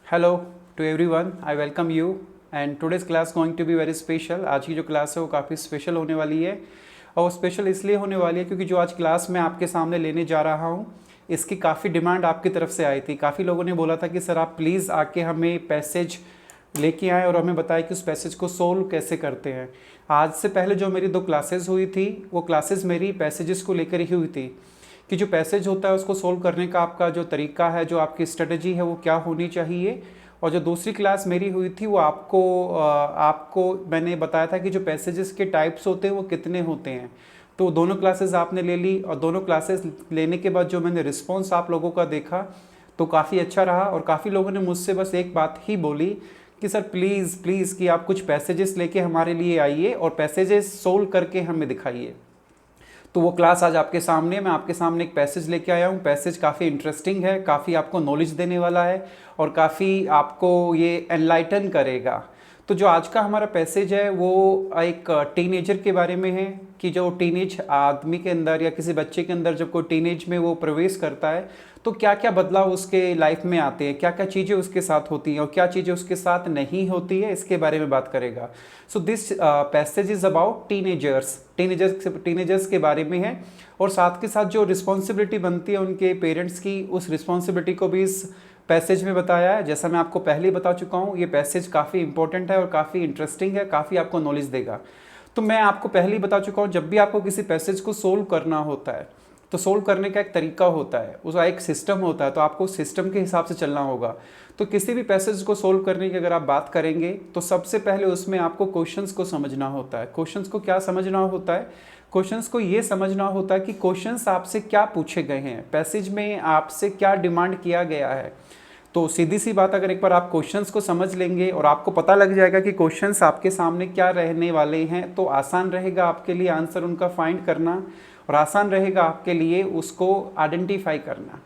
Hello to everyone, I welcome you and today's class going to be very special. आज की जो class है वो काफ़ी स्पेशल होने वाली है और स्पेशल इसलिए होने वाली है क्योंकि जो आज क्लास मैं आपके सामने लेने जा रहा हूँ इसकी काफ़ी डिमांड आपकी तरफ से आई थी। काफ़ी लोगों ने बोला था कि सर आप प्लीज़ आके हमें पैसेज लेके आएँ और हमें बताएं कि उस पैसेज को सोल्व कैसे करते हैं। आज से पहले जो मेरी 2 क्लासेस हुई थी वो क्लासेस मेरी पैसेजेस को लेकर ही हुई थी कि जो पैसेज होता है उसको सोल्व करने का आपका जो तरीका है, जो आपकी स्ट्रेटजी है वो क्या होनी चाहिए। और जो दूसरी क्लास मेरी हुई थी वो आपको मैंने बताया था कि जो पैसेजेस के टाइप्स होते हैं वो कितने होते हैं। तो दोनों क्लासेस आपने ले ली और दोनों क्लासेस लेने के बाद जो मैंने रिस्पॉन्स आप लोगों का देखा तो काफ़ी अच्छा रहा और काफ़ी लोगों ने मुझसे बस एक बात ही बोली कि सर प्लीज़ प्लीज़ कि आप कुछ पैसेजेस लेके हमारे लिए आइए और पैसेजेस सोल्व करके हमें दिखाइए। तो वो क्लास आज आपके सामने, मैं आपके सामने एक पैसेज लेके आया हूँ। पैसेज काफ़ी इंटरेस्टिंग है, काफ़ी आपको नॉलेज देने वाला है और काफ़ी आपको ये एनलाइटन करेगा। तो जो आज का हमारा पैसेज है वो एक टीनेजर के बारे में है कि जो टीनेज आदमी के अंदर या किसी बच्चे के अंदर जब कोई टीनेज में वो प्रवेश करता है तो क्या क्या बदलाव उसके लाइफ में आते हैं, क्या क्या चीज़ें उसके साथ होती हैं और क्या चीज़ें उसके साथ नहीं होती है, इसके बारे में बात करेगा। So this passage is about teenagers के बारे में है और साथ के साथ जो रिस्पॉन्सिबिलिटी बनती है उनके पेरेंट्स की, उस रिस्पॉन्सिबिलिटी को भी इस पैसेज में बताया है। जैसा मैं आपको पहले ही बता चुका हूँ, ये पैसेज काफ़ी इंपॉर्टेंट है और काफ़ी इंटरेस्टिंग है, काफ़ी आपको नॉलेज देगा। तो मैं आपको पहले ही बता चुका हूँ, जब भी आपको किसी पैसेज को सोल्व करना होता है तो सोल्व करने का एक तरीका होता है, उसका एक सिस्टम होता है, तो आपको सिस्टम के हिसाब से चलना होगा। तो किसी भी पैसेज को सोल्व करने की अगर आप बात करेंगे तो सबसे पहले उसमें आपको क्वेश्चंस को समझना होता है। क्वेश्चंस को क्या समझना होता है? क्वेश्चंस को ये समझना होता है कि क्वेश्चंस आपसे क्या पूछे गए हैं, पैसेज में आपसे क्या डिमांड किया गया है। तो सीधी सी बात, अगर एक बार आप क्वेश्चंस को समझ लेंगे और आपको पता लग जाएगा कि क्वेश्चंस आपके सामने क्या रहने वाले हैं तो आसान रहेगा आपके लिए आंसर उनका फाइंड करना और आसान रहेगा आपके लिए उसको आइडेंटिफाई करना।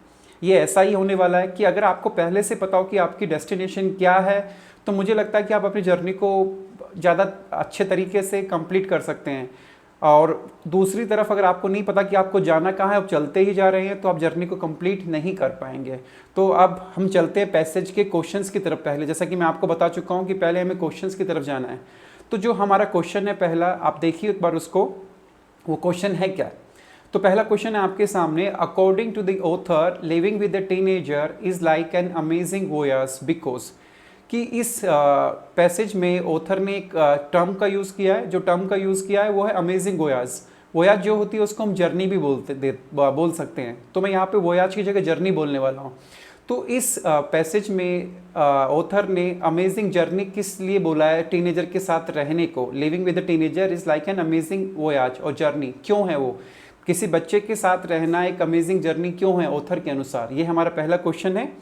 ये ऐसा ही होने वाला है कि अगर आपको पहले से पता हो कि आपकी डेस्टिनेशन क्या है तो मुझे लगता है कि आप अपनी जर्नी को ज़्यादा अच्छे तरीके से कंप्लीट कर सकते हैं। और दूसरी तरफ अगर आपको नहीं पता कि आपको जाना कहाँ है, आप चलते ही जा रहे हैं तो आप जर्नी को कंप्लीट नहीं कर पाएंगे। तो अब हम चलते हैं पैसेज के क्वेश्चंस की तरफ। पहले जैसा कि मैं आपको बता चुका हूँ कि पहले हमें क्वेश्चंस की तरफ जाना है। तो जो हमारा क्वेश्चन है पहला, आप देखिए एक बार उसको, वो क्वेश्चन है क्या। तो पहला क्वेश्चन है आपके सामने, according to the author living with the teenager is like an amazing voyage because, कि इस पैसेज में ऑथर ने एक टर्म का यूज़ किया है। जो टर्म का यूज़ किया है वो है अमेजिंग वोयाज। वोयाज जो होती है उसको हम जर्नी भी बोल सकते हैं। तो मैं यहाँ पे वोयाज की जगह जर्नी बोलने वाला हूँ। तो इस पैसेज में ऑथर ने अमेजिंग जर्नी किस लिए बोला है? टीनेजर के साथ रहने को। Living with the teenager is like an amazing voyage, और जर्नी क्यों है वो, किसी बच्चे के साथ रहना एक अमेजिंग जर्नी क्यों है ऑथर के अनुसार। ये हमारा पहला क्वेश्चन है।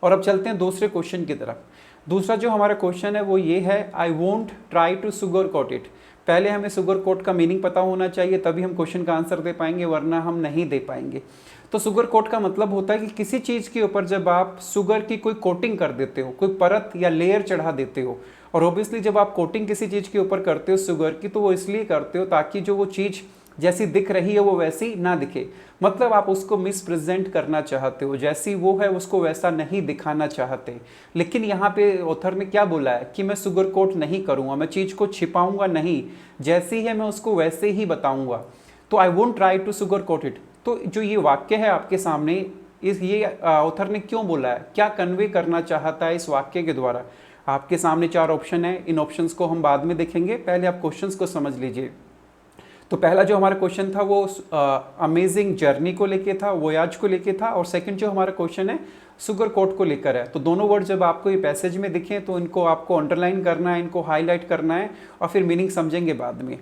और अब चलते हैं दूसरे क्वेश्चन की तरफ। दूसरा जो हमारा क्वेश्चन है वो ये है, I won't try to sugar coat it. पहले हमें सुगर कोट का मीनिंग पता होना चाहिए तभी हम क्वेश्चन का आंसर दे पाएंगे, वरना हम नहीं दे पाएंगे। तो सुगर कोट का मतलब होता है कि किसी चीज़ के ऊपर जब आप शुगर की कोई कोटिंग कर देते हो, कोई परत या लेयर चढ़ा देते हो। और ऑब्वियसली जब आप कोटिंग किसी चीज़ के ऊपर करते हो शुगर की, तो वो इसलिए करते हो ताकि जो वो चीज़ जैसी दिख रही है वो वैसी ना दिखे। मतलब आप उसको मिसप्रेजेंट करना चाहते हो, जैसी वो है उसको वैसा नहीं दिखाना चाहते। लेकिन यहाँ पे ऑथर ने क्या बोला है कि मैं शुगर कोट नहीं करूँगा, मैं चीज़ को छिपाऊंगा नहीं, जैसी है मैं उसको वैसे ही बताऊंगा। तो I won't try to sugar coat it. तो जो ये वाक्य है आपके सामने, ये ऑथर ने क्यों बोला है, क्या कन्वे करना चाहता है इस वाक्य के द्वारा। आपके सामने 4 ऑप्शन है, इन ऑप्शंस को हम बाद में देखेंगे, पहले आप क्वेश्चंस को समझ लीजिए। तो पहला जो हमारा क्वेश्चन था वो अमेजिंग जर्नी को लेके था, वोयाज को लेके था। और सेकंड जो हमारा क्वेश्चन है शुगर कोट को लेकर है। तो दोनों वर्ड जब आपको ये पैसेज में दिखें तो इनको आपको अंडरलाइन करना है, इनको हाईलाइट करना है और फिर मीनिंग समझेंगे बाद में।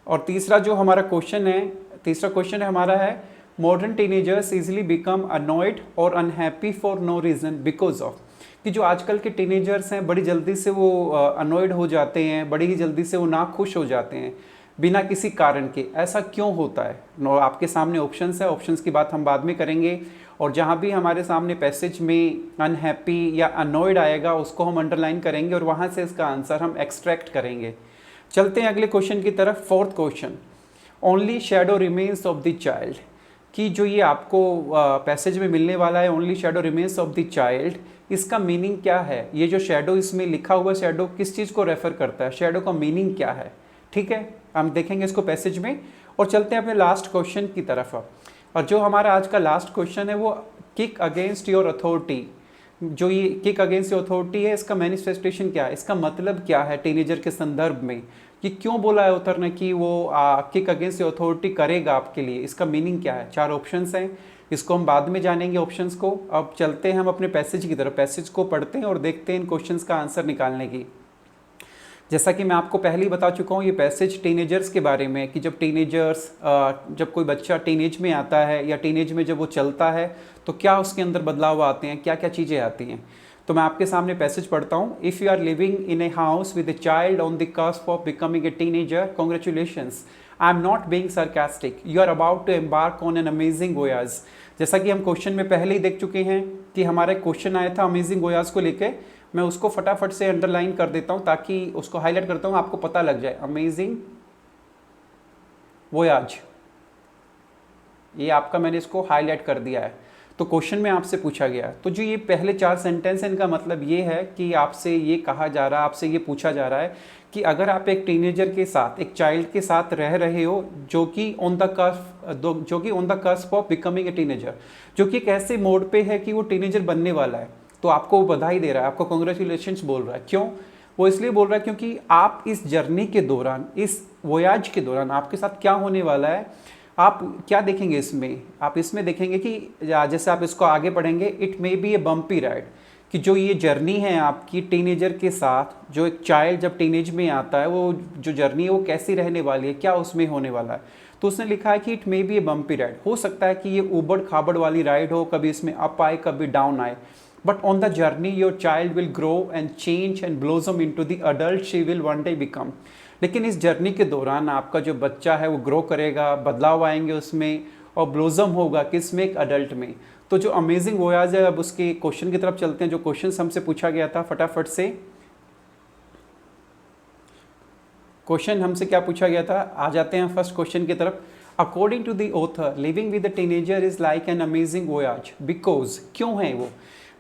और तीसरा जो हमारा क्वेश्चन है, तीसरा क्वेश्चन है हमारा है, modern teenagers easily become annoyed और unhappy for no reason because of, कि जो आजकल के टीनेजर्स हैं बड़ी जल्दी से वो अनॉयड हो जाते हैं, बड़ी ही जल्दी से वो नाखुश हो जाते हैं बिना किसी कारण के। ऐसा क्यों होता है? आपके सामने ऑप्शंस है, ऑप्शंस की बात हम बाद में करेंगे। और जहाँ भी हमारे सामने पैसेज में अनहैप्पी या अनॉयड आएगा उसको हम अंडरलाइन करेंगे और वहाँ से इसका आंसर हम एक्सट्रैक्ट करेंगे। चलते हैं अगले क्वेश्चन की तरफ। Fourth question, only shadow remains of the child, कि जो ये आपको पैसेज में मिलने वाला है only shadow remains of the child, इसका मीनिंग क्या है? ये जो शेडो इसमें लिखा हुआ शेडो किस चीज़ को रेफर करता है? शेडो का मीनिंग क्या है? ठीक है, हम देखेंगे इसको पैसेज में। और चलते हैं अपने लास्ट क्वेश्चन की तरफ। और जो हमारा आज का लास्ट क्वेश्चन है वो किक अगेंस्ट योर अथॉरिटी। जो ये किक अगेंस्ट योर अथॉरिटी है, इसका मैनिफेस्टेशन क्या है, इसका मतलब क्या है टीनेजर के संदर्भ में? कि क्यों बोला है ऑथर ने कि वो किक अगेंस्ट योर अथॉरिटी करेगा आपके लिए, इसका मीनिंग क्या है? 4 ऑप्शंस हैं, इसको हम बाद में जानेंगे ऑप्शंस को। अब चलते हैं हम अपने पैसेज की तरफ, पैसेज को पढ़ते हैं और देखते हैं इन क्वेश्चंस का आंसर निकालने की। जैसा कि मैं आपको पहले ही बता चुका हूँ, ये पैसेज टीनेजर्स के बारे में, कि जब टीनेजर्स जब कोई बच्चा टीनेज में आता है या टीनेज में जब वो चलता है तो क्या उसके अंदर बदलाव आते हैं, क्या क्या चीज़ें आती हैं। तो मैं आपके सामने पैसेज पढ़ता हूँ। If you are living in a house with a child on the cusp of becoming a teenager, congratulations, I am not being sarcastic, you are about to embark on an amazing voyage. जैसा कि हम question में पहले ही देख चुके हैं कि हमारा एक क्वेश्चन आया था अमेजिंग वोयाज को लेके, मैं उसको फटाफट से अंडरलाइन कर देता हूँ ताकि उसको हाईलाइट करता हूँ, आपको पता लग जाए। अमेजिंग वोयाज, ये आपका मैंने इसको हाईलाइट कर दिया है। तो क्वेश्चन में आपसे पूछा गया, तो जो ये पहले 4 सेंटेंस हैं, इनका मतलब ये है कि आपसे ये कहा जा रहा है, आपसे ये पूछा जा रहा है कि अगर आप एक टीनेजर के साथ, एक चाइल्ड के साथ रह रहे हो जो कि on the cusp of becoming a teenager, जो कि एक ऐसे मोड पे है कि वो टीनेजर बनने वाला है, तो आपको वो बधाई दे रहा है, आपको कॉन्ग्रेचुलेशंस बोल रहा है। क्यों? वो इसलिए बोल रहा है क्योंकि आप इस जर्नी के दौरान, इस वोयाज के दौरान आपके साथ क्या होने वाला है, आप क्या देखेंगे इसमें? आप इसमें देखेंगे कि जैसे आप इसको आगे पढ़ेंगे, it may B A bumpy ride, कि जो ये जर्नी है आपकी टीनेजर के साथ, जो एक चाइल्ड जब टीनेज में आता है, वो जो जर्नी है वो कैसी रहने वाली है, क्या उसमें होने वाला है। तो उसने लिखा है कि it may B A bumpy ride, हो सकता है कि ये उबड़ खाबड़ वाली राइड हो, कभी इसमें अप आए कभी डाउन आए, but on the journey your child will grow and change and blossom into the adult she will one day become. लेकिन इस जर्नी के दौरान आपका जो बच्चा है वो ग्रो करेगा, बदलाव आएंगे उसमें, और ब्लॉसम होगा किसमें? एक अडल्ट में। तो जो अमेजिंग वोयाज है, अब उसके क्वेश्चन की तरफ चलते हैं। जो क्वेश्चन हमसे पूछा गया था, फटाफट से क्वेश्चन हमसे क्या पूछा गया था, आ जाते हैं फर्स्ट क्वेश्चन की तरफ। According to the author, living with the teenager is like an amazing voyage because, क्यों है वो?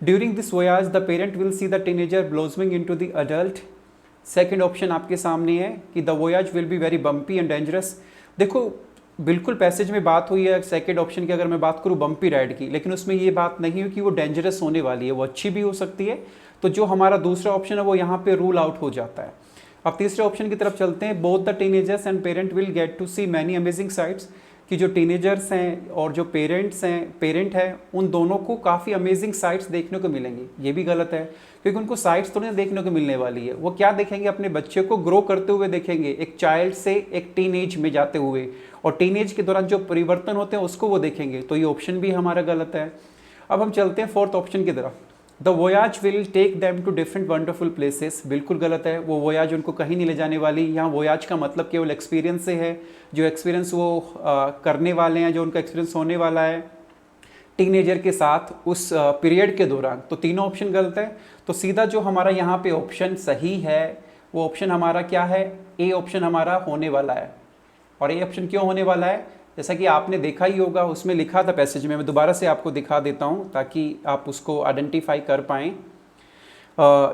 During this voyage the parent will see the teenager blossoming into the adult. Second option आपके सामने है कि the voyage will be very bumpy and dangerous. देखो, बिल्कुल passage में बात हुई है सेकेंड ऑप्शन की, अगर मैं बात करूँ बम्पी राइड की, लेकिन उसमें ये बात नहीं है कि वो डेंजरस होने वाली है, वो अच्छी भी हो सकती है। तो जो हमारा दूसरा ऑप्शन है वो यहाँ पे रूल आउट हो जाता है। अब तीसरे ऑप्शन की तरफ चलते हैं। Both the teenagers and parent will get to see many amazing sights, कि जो टीनेजर्स हैं और जो पेरेंट है, उन दोनों को काफ़ी अमेजिंग साइट्स देखने को मिलेंगी। ये भी गलत है, क्योंकि उनको साइट्स थोड़ी ना देखने को मिलने वाली है। वो क्या देखेंगे? अपने बच्चे को ग्रो करते हुए देखेंगे, एक चाइल्ड से एक टीनेज में जाते हुए, और टीनेज के दौरान जो परिवर्तन होते हैं उसको वो देखेंगे। तो ये ऑप्शन भी हमारा गलत है। अब हम चलते हैं फोर्थ ऑप्शन की तरफ। The voyage will take them to different wonderful places, बिल्कुल गलत है। वो वोयाज उनको कहीं नहीं ले जाने वाली। यहाँ वोयाज का मतलब केवल एक्सपीरियंस से है, जो एक्सपीरियंस वो करने वाले हैं, जो उनका एक्सपीरियंस होने वाला है टीनेजर के साथ उस पीरियड के दौरान। तो तीनों ऑप्शन गलत है। तो सीधा जो हमारा यहाँ पे ऑप्शन सही है वो ऑप्शन हमारा क्या है? ए ऑप्शन हमारा होने वाला है। और ए ऑप्शन क्यों होने वाला है? जैसा कि आपने देखा ही होगा, उसमें लिखा था पैसेज में, मैं दोबारा से आपको दिखा देता हूँ ताकि आप उसको आइडेंटिफाई कर पाएँ।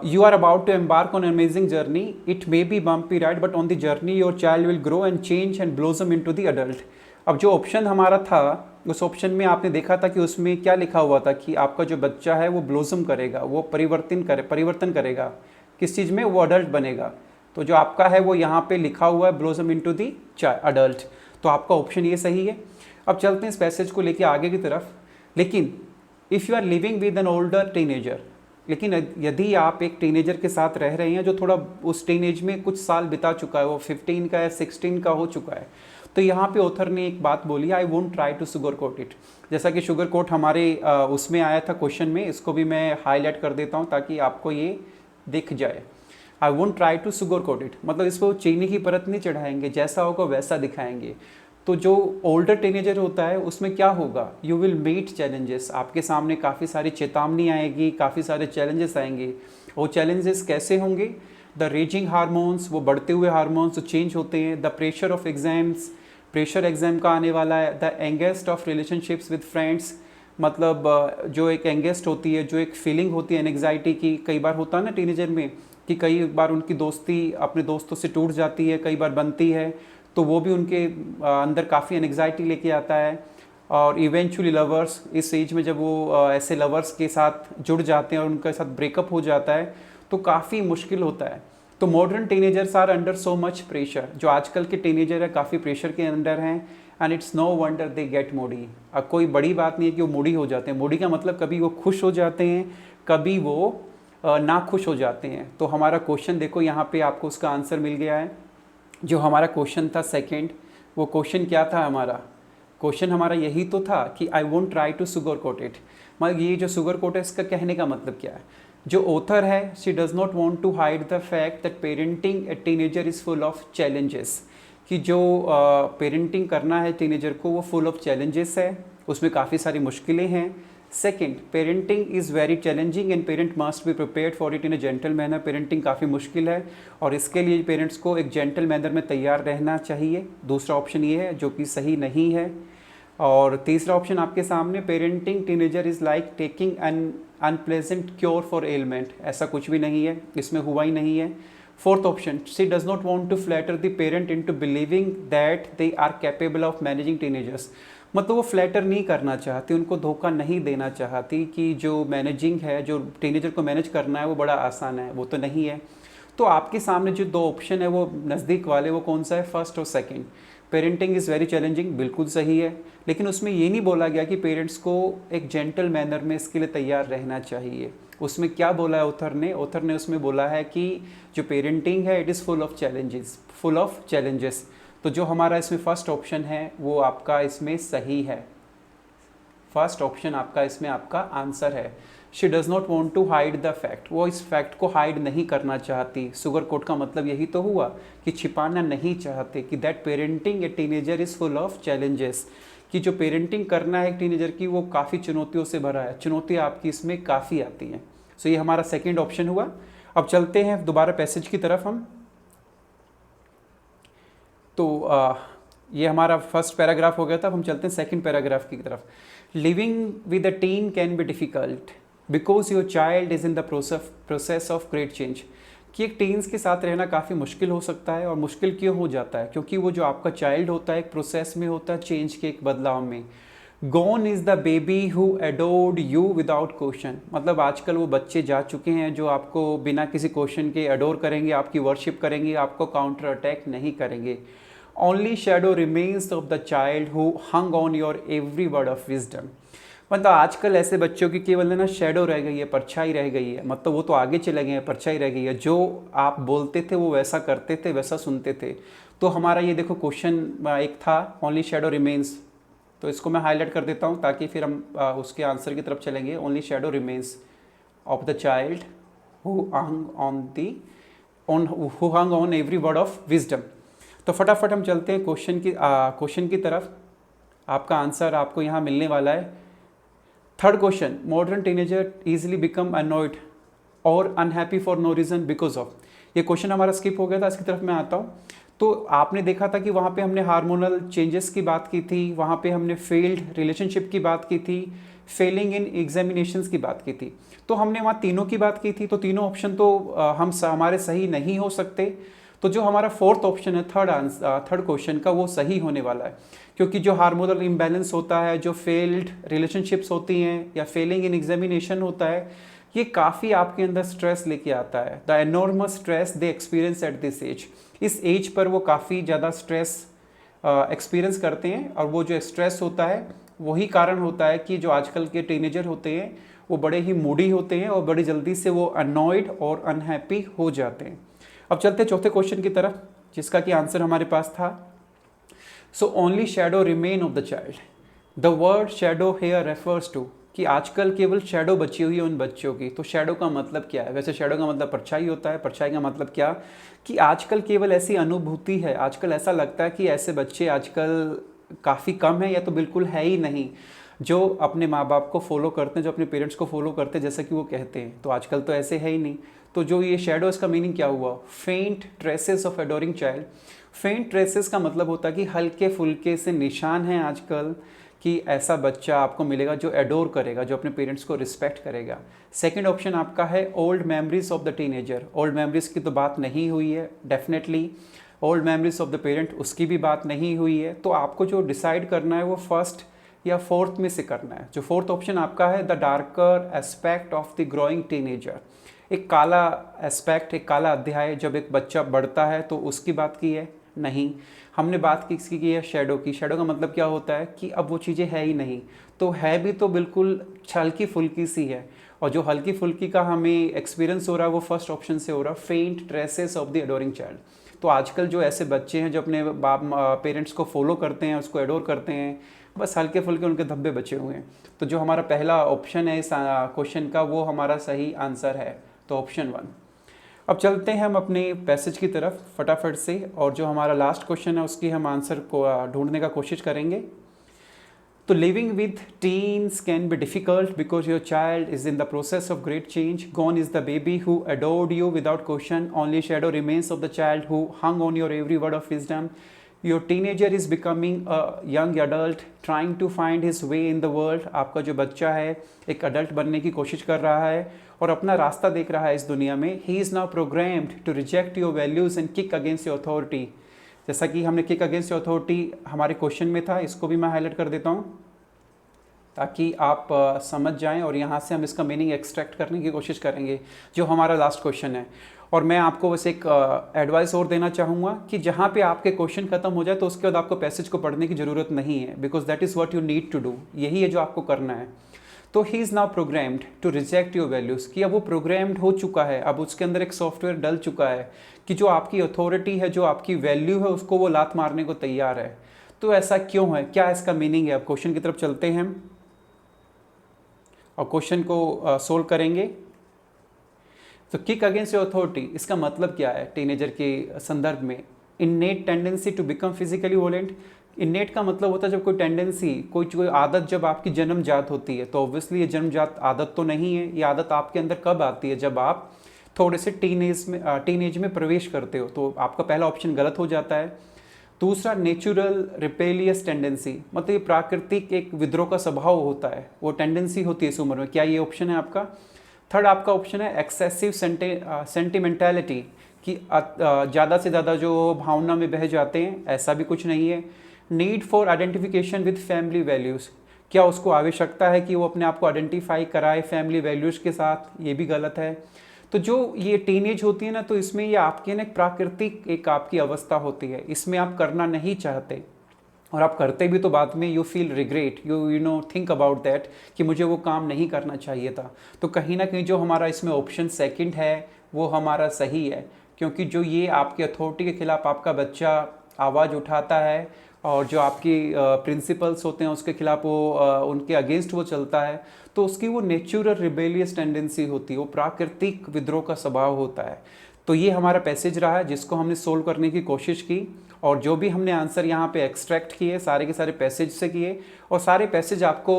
You are about to embark on amazing journey, it may be bumpy ride, but on the journey your child will grow and change and blossom into the adult. अब जो ऑप्शन हमारा था, उस ऑप्शन में आपने देखा था कि उसमें क्या लिखा हुआ था कि आपका जो बच्चा है वो ब्लॉसम करेगा, वो परिवर्तन करेगा किस चीज़ में? वो अडल्ट बनेगा। तो जो आपका है वो यहाँ पे लिखा हुआ है ब्लॉसम इनटू द अडल्ट। तो आपका ऑप्शन ये सही है। अब चलते हैं इस पैसेज को लेके आगे की तरफ। लेकिन if you are living with an older teenager, लेकिन यदि आप एक टीनेजर के साथ रह रहे हैं जो थोड़ा उस टीनेज में कुछ साल बिता चुका है, वो 15 का या 16 का हो चुका है, तो यहाँ पे ऑथर ने एक बात बोली, I won't try to sugar coat it. जैसा कि शुगर कोट हमारे उसमें आया था क्वेश्चन में, इसको भी मैं हाईलाइट कर देता हूँ ताकि आपको ये दिख जाए। I won't try to sugar coat it, मतलब इस पर चीनी की परत नहीं चढ़ाएंगे, जैसा होगा वैसा दिखाएंगे। तो जो ओल्डर टीनेजर होता है उसमें क्या होगा? यू विल मीट चैलेंजेस, आपके सामने काफ़ी सारी चेतावनी आएगी, काफ़ी सारे चैलेंजेस आएंगे। वो चैलेंजेस कैसे होंगे? द रेजिंग हार्मोन्स, वो बढ़ते हुए हार्मोन्स जो चेंज होते हैं, the pressure of exams, pressure exam का आने वाला है। The angst of relationships with friends, मतलब जो एक एंगेस्ट होती है, जो एक फीलिंग होती है एंग्जाइटी की, कई बार होता है ना टीनेजर में कि कई बार उनकी दोस्ती अपने दोस्तों से टूट जाती है, कई बार बनती है, तो वो भी उनके अंदर काफ़ी एंग्जाइटी लेके आता है। और इवेंचुअली लवर्स, इस एज में जब वो ऐसे लवर्स के साथ जुड़ जाते हैं और उनके साथ ब्रेकअप हो जाता है तो काफ़ी मुश्किल होता है। तो modern teenagers are under so much pressure, जो आजकल के टीनेजर है काफ़ी प्रेशर के अंडर हैं। And it's no wonder they get moody. अब कोई बड़ी बात नहीं है कि वो मूडी हो जाते हैं। मूडी का मतलब कभी वो खुश हो जाते हैं, कभी वो ना खुश हो जाते हैं। तो हमारा क्वेश्चन देखो यहाँ पे आपको उसका आंसर मिल गया है। जो हमारा क्वेश्चन था सेकंड, वो क्वेश्चन क्या था हमारा? क्वेश्चन हमारा यही तो था कि I won't try to sugar coat it. मतलब ये जो सुगर कोट है इसका कहने का मतलब क्या है? जो ऑथर है, she does not want to hide the fact that parenting a teenager is full of challenges, कि जो पेरेंटिंग करना है टीनेजर को वो फुल ऑफ चैलेंजेस है, उसमें काफ़ी सारी मुश्किलें हैं। Second, parenting is very challenging and parent must be prepared for it in A gentle manner. Parenting काफ़ी मुश्किल है और इसके लिए पेरेंट्स को एक जेंटल मैनर में तैयार रहना चाहिए। दूसरा ऑप्शन ये है जो कि सही नहीं है। और तीसरा ऑप्शन आपके सामने, parenting teenager is like taking an unpleasant cure for ailment, ऐसा कुछ भी नहीं है, इसमें हुआ ही नहीं है। Fourth option, she does not want to flatter the parent into believing that they are capable of managing teenagers. मतलब वो फ्लैटर नहीं करना चाहती, उनको धोखा नहीं देना चाहती कि जो मैनेजिंग है, जो टीनेजर को मैनेज करना है वो बड़ा आसान है, वो तो नहीं है। तो आपके सामने जो दो ऑप्शन है वो नज़दीक वाले, वो कौन सा है? फर्स्ट और second. Parenting is very challenging, बिल्कुल सही है, लेकिन उसमें ये नहीं बोला गया कि पेरेंट्स को एक जेंटल मैनर में इसके लिए तैयार रहना चाहिए। उसमें क्या बोला है ऑथर ने? ऑथर ने उसमें बोला है कि जो पेरेंटिंग है it is full of challenges, full of challenges. तो जो हमारा इसमें फर्स्ट ऑप्शन है वो आपका इसमें सही है। फर्स्ट ऑप्शन आपका इसमें आपका आंसर है। She does not want to hide the fact, वो इस फैक्ट को हाइड नहीं करना चाहती। सुगर कोट का मतलब यही तो हुआ कि छिपाना नहीं चाहते कि that parenting a teenager is full of challenges, कि जो पेरेंटिंग करना है एक टीनेजर की वो काफ़ी चुनौतियों से भरा है, चुनौतियाँ आपकी इसमें काफ़ी आती हैं। सो ये हमारा सेकेंड ऑप्शन हुआ। अब चलते हैं दोबारा पैसेज की तरफ हम। तो ये हमारा फर्स्ट पैराग्राफ हो गया था, अब हम चलते हैं सेकंड पैराग्राफ की तरफ। Living with a tin can be difficult because your child is in the process of great change, कि एक टीन्स के साथ रहना काफ़ी मुश्किल हो सकता है। और मुश्किल क्यों हो जाता है? क्योंकि वो जो आपका चाइल्ड होता है एक प्रोसेस में होता है, चेंज के एक बदलाव में। Gone is the baby who adored you without question, मतलब आजकल वो बच्चे जा चुके हैं जो आपको बिना किसी क्वेश्चन के एडोर करेंगे, आपकी वर्शिप करेंगे, आपको काउंटर अटैक नहीं करेंगे। Only shadow remains of the child who hung on your every word of wisdom, मतलब आजकल ऐसे बच्चों की केवल ना शेडो रह गई है, परछाई रह गई है। मतलब वो तो आगे चले गए हैं, परछाई रह गई है। जो आप बोलते थे वो वैसा करते थे, वैसा सुनते थे। तो हमारा ये देखो क्वेश्चन एक था, ओनली शेडो रिमेन्स, तो इसको मैं हाईलाइट कर देता हूँ ताकि फिर हम उसके आंसर की तरफ चलेंगे। Only shadow remains of the child who hung on every word of wisdom. तो फटाफट हम चलते हैं क्वेश्चन की तरफ। आपका आंसर आपको यहाँ मिलने वाला है। Third question, modern teenager easily become annoyed और unhappy for no reason because of. ये क्वेश्चन हमारा स्किप हो गया था, इसकी तरफ मैं आता हूँ। तो आपने देखा था कि वहाँ पे हमने हार्मोनल चेंजेस की बात की थी, वहाँ पे हमने फेल्ड रिलेशनशिप की बात की थी, फेलिंग इन एग्जामिनेशंस की बात की थी। तो हमने वहाँ तीनों की बात की थी। तो तीनों ऑप्शन तो हमारे सही नहीं हो सकते। तो जो हमारा फोर्थ ऑप्शन है, थर्ड क्वेश्चन का, वो सही होने वाला है, क्योंकि जो हार्मोनल इम्बैलेंस होता है, जो फेल्ड रिलेशनशिप्स होती हैं या फेलिंग इन एग्जामिनेशन होता है, ये काफ़ी आपके अंदर स्ट्रेस लेके आता है। The enormous stress they experience at this age, इस एज पर वो काफ़ी ज़्यादा स्ट्रेस एक्सपीरियंस करते हैं। और वो जो स्ट्रेस होता है वही कारण होता है कि जो आजकल के टीनेजर होते हैं वो बड़े ही मूडी होते हैं और बड़ी जल्दी से वो अनॉयड और अनहैप्पी हो जाते हैं। अब चलते हैं चौथे क्वेश्चन की तरफ, जिसका कि आंसर हमारे पास था। So only shadow remain of the child, the word shadow here refers to, कि आजकल केवल शेडो बची हुई है उन बच्चों की। तो शेडो का मतलब क्या है? वैसे शेडो का मतलब परछाई होता है। परछाई का मतलब क्या? कि आजकल केवल ऐसी अनुभूति है, आजकल ऐसा लगता है कि ऐसे बच्चे आजकल काफ़ी कम है या तो बिल्कुल है ही नहीं। जो अपने माँ बाप को फॉलो करते हैं, जो अपने पेरेंट्स को फॉलो करते हैं जैसा कि वो कहते हैं। तो आजकल तो ऐसे है ही नहीं। तो जो ये शैडो, इसका मीनिंग क्या हुआ? फेंट ट्रेसेस ऑफ एडोरिंग चाइल्ड। फेंट ट्रेसेस का मतलब होता है कि हल्के फुल्के से निशान हैं आजकल कि ऐसा बच्चा आपको मिलेगा जो एडोर करेगा, जो अपने पेरेंट्स को रिस्पेक्ट करेगा। सेकंड ऑप्शन आपका है old memories of the teenager. Old memories की तो बात नहीं हुई है definitely. Old memories of the parent, उसकी भी बात नहीं हुई है। तो आपको जो डिसाइड करना है वो फर्स्ट या फोर्थ में से करना है। जो फोर्थ ऑप्शन आपका है, the darker aspect of the growing teenager. एक काला एस्पेक्ट, एक काला अध्याय जब एक बच्चा बढ़ता है तो उसकी बात की है? नहीं, हमने बात किसकी की है? शैडो की। शैडो का मतलब क्या होता है कि अब वो चीज़ें है ही नहीं, तो है भी तो बिल्कुल हल्की फुल्की सी है। और जो हल्की फुल्की का हमें एक्सपीरियंस हो रहा है वो फर्स्ट ऑप्शन से हो रहा है, फेंट traces of the adorning child. तो आजकल जो ऐसे बच्चे हैं जो अपने बाप पेरेंट्स को फॉलो करते हैं, उसको एडोर करते हैं, बस हल्के फुल्के उनके धब्बे बचे हुए हैं। तो जो हमारा पहला ऑप्शन है इस क्वेश्चन का, वो हमारा सही आंसर है, तो ऑप्शन 1। अब चलते हैं हम अपने पैसेज की तरफ फटाफट से, और जो हमारा लास्ट क्वेश्चन है उसकी हम आंसर को ढूंढने का कोशिश करेंगे। तो living with teens can be difficult because your child is in the process of great change. Gone is the baby who adored you without question. Only shadow remains of the child who hung on your every word of wisdom. Your teenager is becoming a young adult trying to find his way in the world. आपका जो बच्चा है एक adult बनने की कोशिश कर रहा है और अपना रास्ता देख रहा है इस दुनिया में। He is now programmed to reject your values and kick against your authority. जैसा कि हमने किक अगेंस्ट अथॉरिटी हमारे क्वेश्चन में था, इसको भी मैं हाईलाइट कर देता हूँ ताकि आप समझ जाएं, और यहाँ से हम इसका मीनिंग एक्सट्रैक्ट करने की कोशिश करेंगे जो हमारा लास्ट क्वेश्चन है। और मैं आपको बस एक एडवाइस और देना चाहूँगा कि जहाँ पे आपके क्वेश्चन खत्म हो जाए तो उसके बाद आपको पैसेज को पढ़ने की ज़रूरत नहीं है, because that is what you need to do. यही है जो आपको करना है। तो he is now programmed to reject your values, कि अब वो प्रोग्राम्ड हो चुका है, अब उसके अंदर एक सॉफ्टवेयर डल चुका है कि जो आपकी अथॉरिटी है, जो आपकी वैल्यू है, उसको वो लात मारने को तैयार है। तो ऐसा क्यों है, क्या इसका मीनिंग है? अब क्वेश्चन की तरफ चलते हैं हम और क्वेश्चन को सोल्व करेंगे। तो किक अगेंस्ट योर अथॉरिटी, इसका मतलब क्या है टीनेजर के संदर्भ में? Innate tendency to become physically violent. Innate का मतलब होता है जब कोई टेंडेंसी, कोई आदत जब आपकी जन्मजात होती है। तो ऑब्वियसली ये जन्मजात आदत तो नहीं है। ये आदत आपके अंदर कब आती है? जब आप थोड़े से टीनेज में प्रवेश करते हो। तो आपका पहला ऑप्शन गलत हो जाता है। दूसरा, नेचुरल रिपेलियस टेंडेंसी, मतलब ये प्राकृतिक एक विद्रोह का स्वभाव होता है, वो टेंडेंसी होती है इस उम्र में। क्या ये ऑप्शन है आपका? थर्ड आपका ऑप्शन है एक्सेसिव सेंटिमेंटैलिटी, कि ज़्यादा से ज़्यादा जो भावना में बह जाते हैं, ऐसा भी कुछ नहीं है। Need for identification with family values, क्या उसको आवश्यकता है कि वो अपने आप को आइडेंटिफाई कराए फैमिली वैल्यूज़ के साथ? ये भी गलत है। तो जो ये टीनेज होती है ना, तो इसमें ये आपकी ना एक प्राकृतिक एक आपकी अवस्था होती है, इसमें आप करना नहीं चाहते, और आप करते भी तो बाद में you feel regret, you know think about that कि मुझे वो काम नहीं करना चाहिए था। तो कहीं ना कहीं जो हमारा इसमें ऑप्शन सेकंड है वो हमारा सही है, क्योंकि जो ये आपकी अथॉरिटी के खिलाफ आपका बच्चा आवाज़ उठाता है और जो आपकी प्रिंसिपल्स होते हैं उसके खिलाफ वो उनके अगेंस्ट वो चलता है, तो उसकी वो नेचुरल रिबेलियस टेंडेंसी होती है, वो प्राकृतिक विद्रोह का स्वभाव होता है। तो ये हमारा पैसेज रहा है जिसको हमने सोल्व करने की कोशिश की, और जो भी हमने आंसर यहाँ पे एक्सट्रैक्ट किए सारे के सारे पैसेज से किए, और सारे पैसेज आपको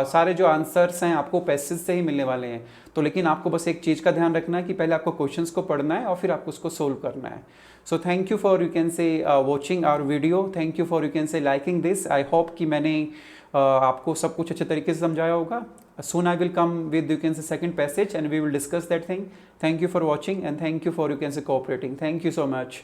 सारे जो आंसर्स हैं आपको पैसेज से ही मिलने वाले हैं। तो लेकिन आपको बस एक चीज़ का ध्यान रखना है कि पहले आपको क्वेश्चंस को पढ़ना है और फिर आपको उसको सोल्व करना है। So thank you for you can say watching our video, thank you for you can say liking this. I hope कि मैंने आपको सब कुछ अच्छे तरीके से समझाया होगा। Soon I will come with you can say second passage and we will discuss that thing. Thank you for watching and thank you for you can say cooperating. Thank you so much.